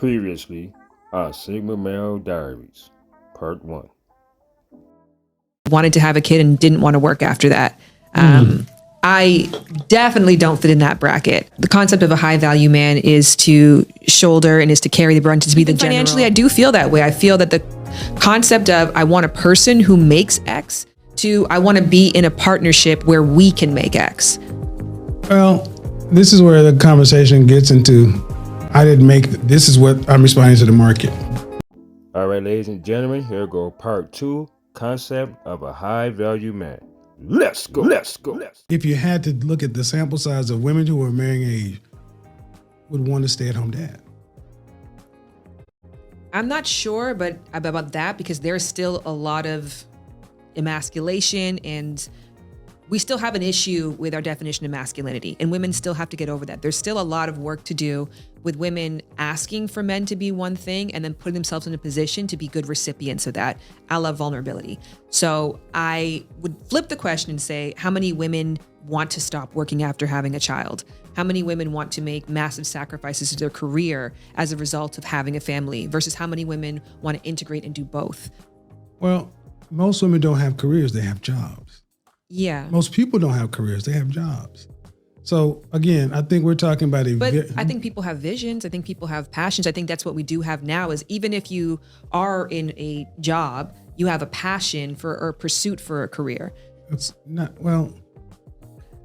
Previously, our Sigma Male Diaries, Part 1. Wanted to have a kid and didn't want to work after that. I definitely don't fit in that bracket. The concept of a high value man is to shoulder and is to carry the brunt, to be the general. Financially, I do feel that way. I feel that the concept of I want a person who makes X to I want to be in a partnership where we can make X. Well, this is where the conversation gets into this is what I'm responding to the market. All right, ladies and gentlemen, here go Part 2, Concept of a High Value Man. Let's go. If you had to look at the sample size of women who are marrying age, would want a stay-at-home dad. I'm not sure about that because there's still a lot of emasculation and we still have an issue with our definition of masculinity, and women still have to get over that. There's still a lot of work to do with women asking for men to be one thing and then putting themselves in a position to be good recipients of that. I love vulnerability. So I would flip the question and say, how many women want to stop working after having a child? How many women want to make massive sacrifices to their career as a result of having a family versus how many women want to integrate and do both? Well, most women don't have careers, they have jobs. Yeah. Most people don't have careers, they have jobs. So again, I think we're talking about I think people have visions. I think people have passions. I think that's what we do have now is even if you are in a job, you have a passion for or pursuit for a career. It's not, well.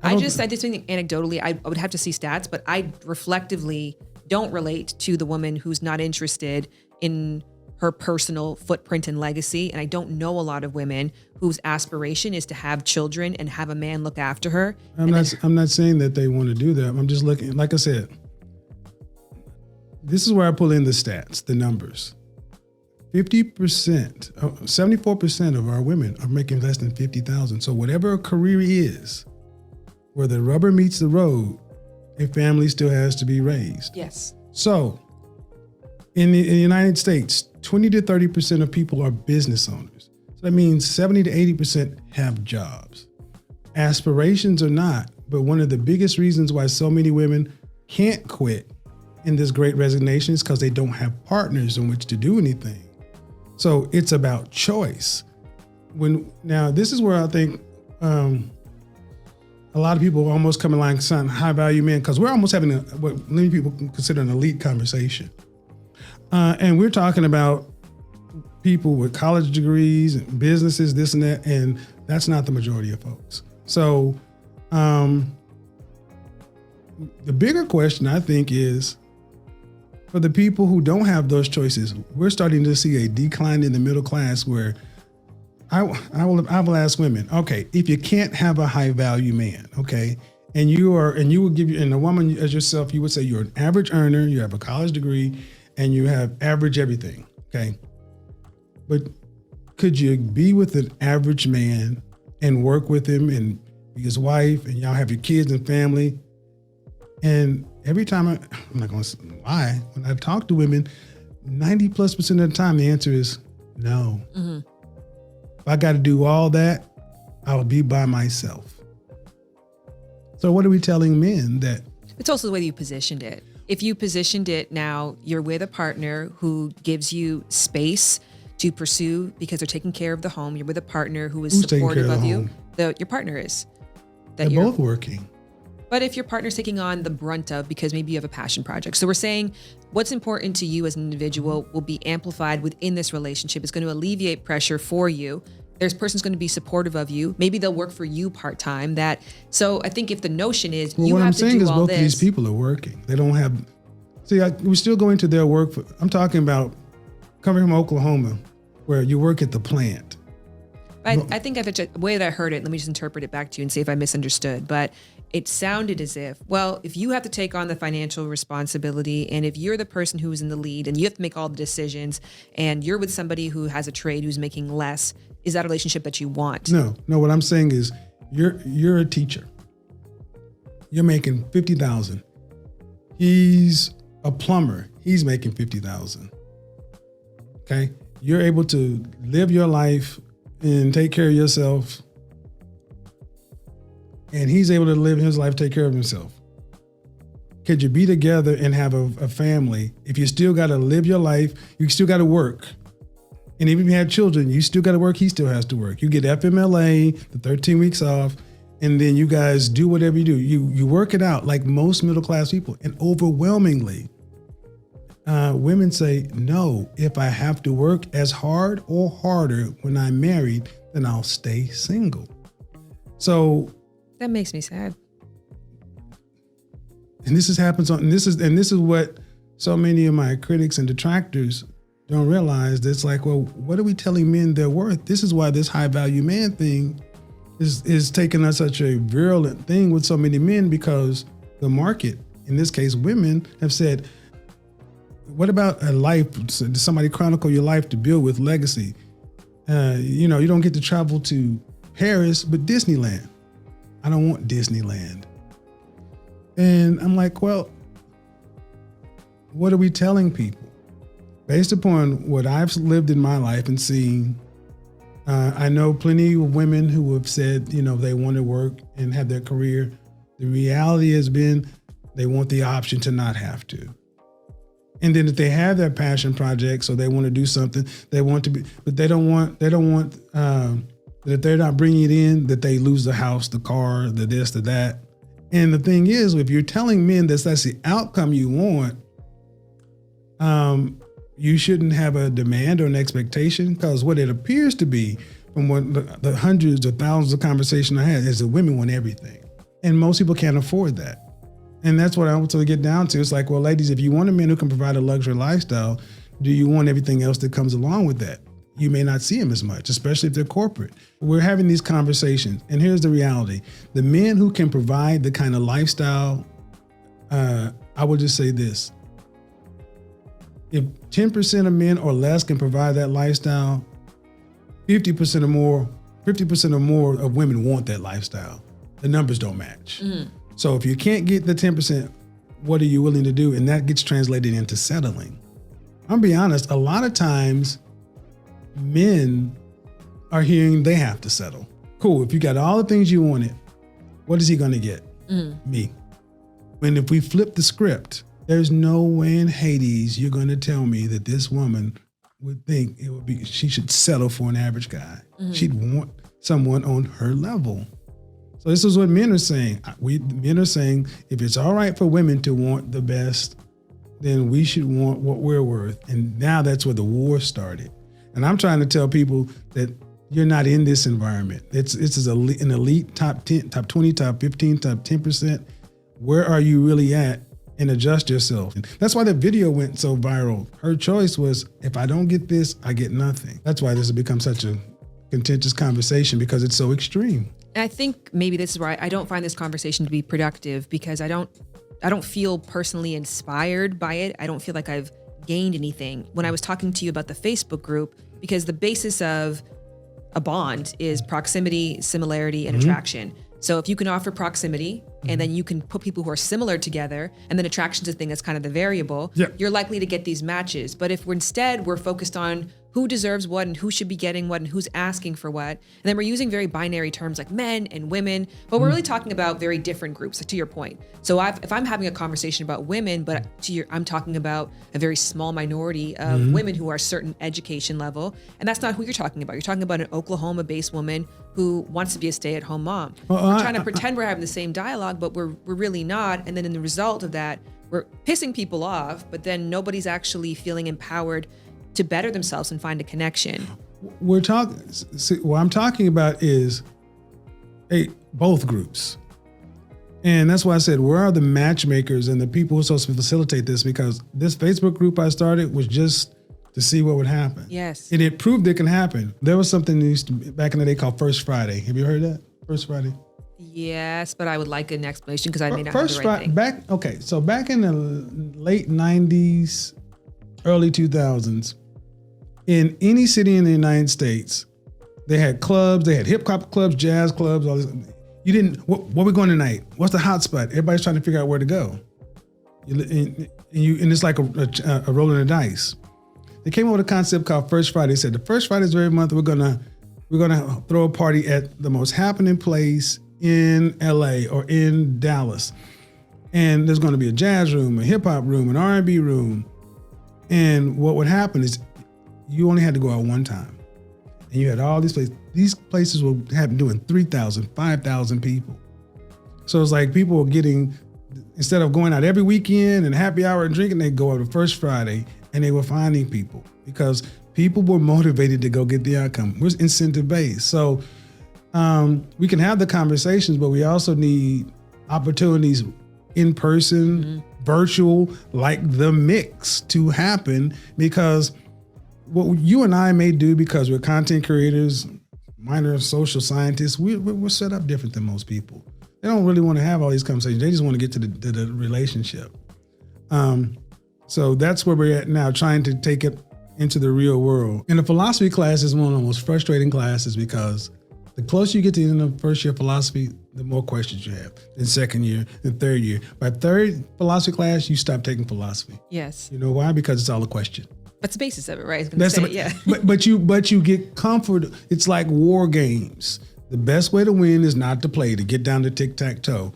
I just think anecdotally, I would have to see stats, but I reflectively don't relate to the woman who's not interested in her personal footprint and legacy. And I don't know a lot of women whose aspiration is to have children and have a man look after her. I'm not saying that they want to do that. I'm just looking, like I said, this is where I pull in the stats, the numbers. 74% of our women are making less than 50,000. So whatever a career is, where the rubber meets the road, a family still has to be raised. Yes. So in the United States, 20 to 30% of people are business owners. So that means 70 to 80% have jobs. Aspirations or not, but one of the biggest reasons why so many women can't quit in this great resignation is because they don't have partners in which to do anything. So it's about choice. Now, this is where I think a lot of people are almost coming like some high value men, because we're almost having what many people consider an elite conversation. And we're talking about people with college degrees and businesses, this and that, and that's not the majority of folks. So the bigger question, I think, is for the people who don't have those choices, we're starting to see a decline in the middle class where I will ask women, okay, if you can't have a high value man, okay, and a woman as yourself, you would say you're an average earner, you have a college degree, and you have average everything, okay? But could you be with an average man and work with him and be his wife and y'all have your kids and family? And every time, I'm not gonna lie, when I talk to women, 90+% of the time, the answer is no. Mm-hmm. If I gotta do all that, I'll be by myself. So what are we telling men that? It's also the way you positioned it. If you positioned it now, you're with a partner who gives you space to pursue because they're taking care of the home. You're with a partner who is supportive of you. Your partner is. They're both working. But if your partner's taking on the brunt of, because maybe you have a passion project. So we're saying what's important to you as an individual will be amplified within this relationship. It's going to alleviate pressure for you. There's person's going to be supportive of you. Maybe they'll work for you part-time. So I think if the notion is you have to do all this. What I'm saying is both of these people are working. They don't have, we're still going to their work. I'm talking about coming from Oklahoma where you work at the plant. I think the way that I heard it, let me just interpret it back to you and see if I misunderstood. But it sounded as if you have to take on the financial responsibility and if you're the person who is in the lead and you have to make all the decisions and you're with somebody who has a trade who's making less, is that a relationship that you want? No, what I'm saying is you're a teacher. You're making $50,000. He's a plumber. He's making $50,000. Okay? You're able to live your life and take care of yourself. And he's able to live his life, take care of himself. could you be together and have a family if you still got to live your life? You still got to work. And even if you have children, you still got to work. He still has to work. You get FMLA, the 13 weeks off, and then you guys do whatever you do. You work it out like most middle class people. And overwhelmingly, women say, no, if I have to work as hard or harder when I'm married, then I'll stay single. So That makes me sad. and this is what so many of my critics and detractors don't realize. It's like, well, what are we telling men they're worth? This is why this high value man thing is taking us such a virulent thing with so many men, because the market, in this case, women, have said, what about a life? Does somebody chronicle your life to build with legacy? You don't get to travel to Paris, but Disneyland. I don't want Disneyland. And I'm like, well, what are we telling people? Based upon what I've lived in my life and seen, I know plenty of women who have said, they want to work and have their career. The reality has been they want the option to not have to. And then if they have their passion projects or they want to do something, they want to be, but they don't want that if they're not bringing it in, that they lose the house, the car, the this, the that. And the thing is, if you're telling men that's the outcome you want, you shouldn't have a demand or an expectation, because what it appears to be from what the hundreds or thousands of conversations I had is that women want everything. And most people can't afford that. And that's what I want to get down to. It's like, well, ladies, if you want a man who can provide a luxury lifestyle, do you want everything else that comes along with that? You may not see them as much, especially if they're corporate. We're having these conversations, and here's the reality. The men who can provide the kind of lifestyle, I would just say this. If 10% of men or less can provide that lifestyle, 50% or more of women want that lifestyle. The numbers don't match. Mm. So if you can't get the 10%, what are you willing to do? And that gets translated into settling. I'm be honest, a lot of times men are hearing they have to settle. Cool, if you got all the things you wanted, what is he gonna get? Me. And if we flip the script, there's no way in Hades you're gonna tell me that this woman would think she should settle for an average guy. Mm-hmm. She'd want someone on her level. So this is what men are saying. Men are saying, if it's all right for women to want the best, then we should want what we're worth. And now that's where the war started. And I'm trying to tell people that you're not in this environment. This is an elite top 10, top 20, top 15, top 10%. Where are you really at? And adjust yourself. And that's why the video went so viral. Her choice was, if I don't get this, I get nothing. That's why this has become such a contentious conversation, because it's so extreme. And I think maybe this is why I don't find this conversation to be productive, because I don't feel personally inspired by it. I don't feel like I've gained anything. When I was talking to you about the Facebook group, because the basis of a bond is proximity, similarity, and attraction. So if you can offer proximity and then you can put people who are similar together, and then attraction's a thing that's kind of the variable, you're likely to get these matches. But if we're focused on who deserves what and who should be getting what and who's asking for what, and then we're using very binary terms like men and women, but we're really talking about very different groups, to your point. So if I'm having a conversation about women, but I'm talking about a very small minority of women who are a certain education level, and that's not who you're talking about. You're talking about an Oklahoma-based woman who wants to be a stay-at-home mom. We're trying to pretend we're having the same dialogue, but we're really not. And then in the result of that, we're pissing people off, but then nobody's actually feeling empowered to better themselves and find a connection. What I'm talking about is both groups. And that's why I said, where are the matchmakers and the people who are supposed to facilitate this? Because this Facebook group I started was just to see what would happen. Yes. And it proved it can happen. There was something that used to be back in the day called First Friday. Have you heard that? First Friday? Yes, but I would like an explanation, because I may not have the right thing. Back in the late 90s, early 2000s, in any city in the United States, they had clubs, they had hip hop clubs, jazz clubs, all this. You didn't, where we going tonight? What's the hot spot? Everybody's trying to figure out where to go. And it's like a rolling the dice. They came up with a concept called First Friday. They said the first Fridays of every month, we're gonna throw a party at the most happening place in LA or in Dallas. And there's going to be a jazz room, a hip hop room, an R&B room. And what would happen is you only had to go out one time. And you had all these places. These places were doing 3,000, 5,000 people. So it's like people were getting, instead of going out every weekend and happy hour and drinking, they'd go out the first Friday and they were finding people because people were motivated to go get the outcome. We're incentive based. So we can have the conversations, but we also need opportunities in person, virtual, like the mix to happen, because what you and I may do because we're content creators, minor social scientists, we're set up different than most people. They don't really want to have all these conversations. They just want to get to the relationship. So that's where we're at now, trying to take it into the real world. And the philosophy class is one of the most frustrating classes because the closer you get to the end of first year philosophy, the more questions you have. In second year, in third year. By third philosophy class, you stop taking philosophy. Yes. You know why? Because it's all a question. That's the basis of it, right? I was gonna say, yeah. But you get comfort. It's like war games. The best way to win is not to play, to get down to tic-tac-toe.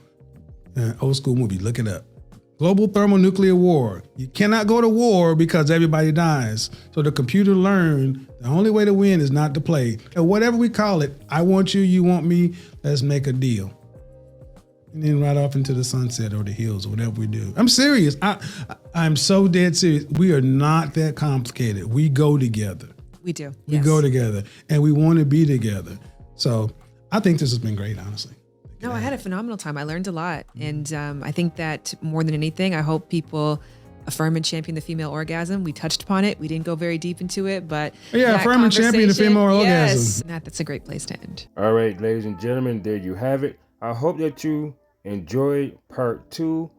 Old school movie, look it up. Global thermonuclear war. You cannot go to war because everybody dies. So the computer learned the only way to win is not to play. And whatever we call it, I want you, you want me, let's make a deal. And then right off into the sunset or the hills or whatever we do. I'm serious. I'm so dead serious. We are not that complicated. We go together. We do. We go together and we want to be together. So I think this has been great, honestly. No, I had a phenomenal time. I learned a lot. And I think that more than anything, I hope people affirm and champion the female orgasm. We touched upon it. We didn't go very deep into it, but yeah, affirm and champion the female orgasm. That's a great place to end. All right, ladies and gentlemen, there you have it. I hope that you enjoyed part 2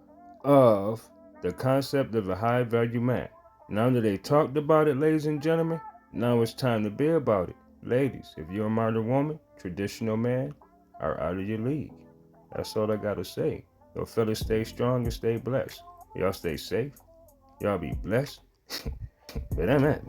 of the concept of a high value man. Now that they talked about it, ladies and gentlemen, now it's time to be about it. Ladies, if you're a modern woman, traditional man are out of your league. That's all I gotta say. Yo, fellas, stay strong and stay blessed. Y'all stay safe. Y'all be blessed. But I'm at.